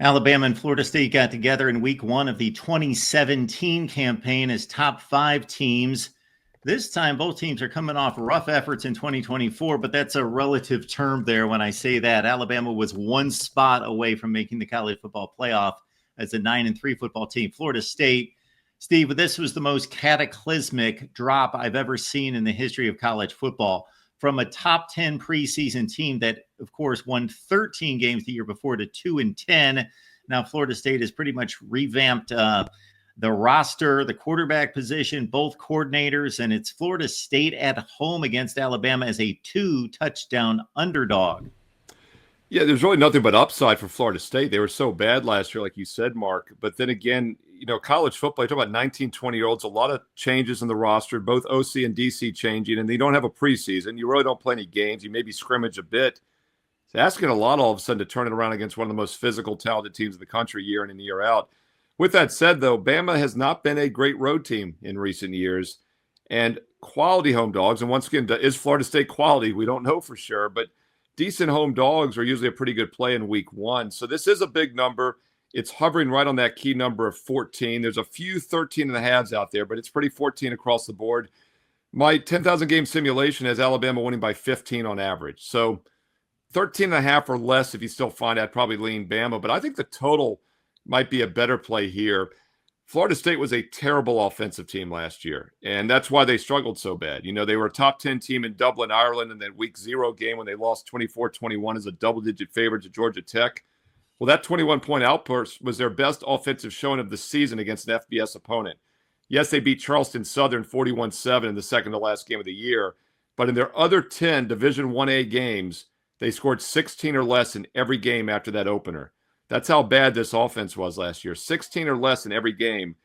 Alabama and Florida State got together in week one of the 2017 campaign as top 5 teams. This time, both teams are coming off rough efforts in 2024, but that's a relative term there when I say that. Alabama was one spot away from making the college football playoff as a 9-3 football team. Florida State, Steve, this was the most cataclysmic drop I've ever seen in the history of college football. From a top 10 preseason team that, of course, won 13 games the year before to 2-10. Now, Florida State has pretty much revamped the roster, the quarterback position, both coordinators, and it's Florida State at home against Alabama as a 2-touchdown underdog. Yeah, there's really nothing but upside for Florida State. They were so bad last year, like you said, Mark. But then again, college football, you talk about 19, 20-year-olds, a lot of changes in the roster, both OC and DC changing, and they don't have a preseason. You really don't play any games. You maybe scrimmage a bit. It's asking a lot all of a sudden to turn it around against one of the most physical, talented teams in the country year in and year out. With that said, though, Bama has not been a great road team in recent years. And quality home dogs, and once again, is Florida State quality? We don't know for sure, but decent home dogs are usually a pretty good play in week one. So this is a big number. It's hovering right on that key number of 14. There's a few 13.5s out there, but it's pretty 14 across the board. My 10,000 game simulation has Alabama winning by 15 on average. So 13.5 or less, if you still find, I'd probably lean Bama. But I think the total might be a better play here. Florida State was a terrible offensive team last year, and that's why they struggled so bad. They were a top 10 team in Dublin, Ireland, in that week 0 game when they lost 24-21 as a double-digit favorite to Georgia Tech. Well, that 21-point outburst was their best offensive showing of the season against an FBS opponent. Yes, they beat Charleston Southern 41-7 in the second-to-last game of the year, but in their other 10 Division 1A games, they scored 16 or less in every game after that opener. That's how bad this offense was last year. 16 or less in every game.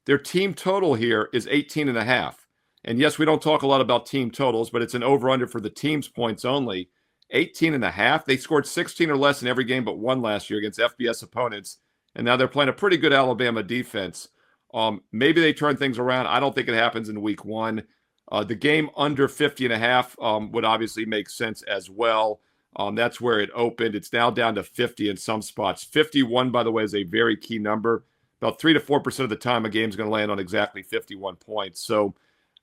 Their team total here is 18.5. And yes, we don't talk a lot about team totals, but it's an over-under for the team's points only. 18.5. They scored 16 or less in every game but one last year against FBS opponents. And now they're playing a pretty good Alabama defense. Maybe they turn things around. I don't think it happens in week one. The game under 50.5 would obviously make sense as well. That's where it opened. It's now down to 50 in some spots. 51, by the way, is a very key number. About 3 to 4% of the time, a game's going to land on exactly 51 points. So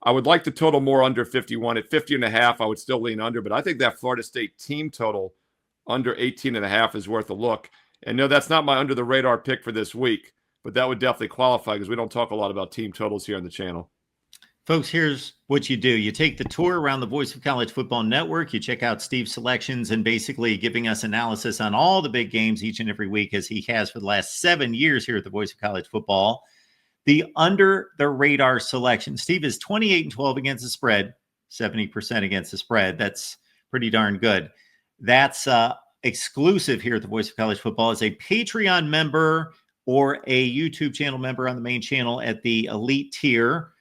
I would like the total more under 51. At 50.5, I would still lean under, but I think that Florida State team total under 18.5 is worth a look. And no, that's not my under-the-radar pick for this week, but that would definitely qualify because we don't talk a lot about team totals here on the channel. Folks, here's what you do. You take the tour around the Voice of College Football Network. You check out Steve's selections and basically giving us analysis on all the big games each and every week, as he has for the last 7 years here at the Voice of College Football. The under-the-radar selection. Steve is 28-12 against the spread, 70% against the spread. That's pretty darn good. That's exclusive here at the Voice of College Football as a Patreon member or a YouTube channel member on the main channel at the elite tier.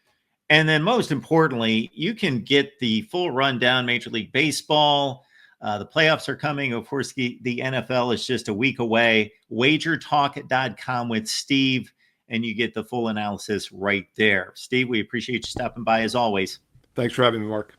And then most importantly, you can get the full rundown Major League Baseball. The playoffs are coming. Of course, the NFL is just a week away. WagerTalk.com with Steve, and you get the full analysis right there. Steve, we appreciate you stopping by as always. Thanks for having me, Mark.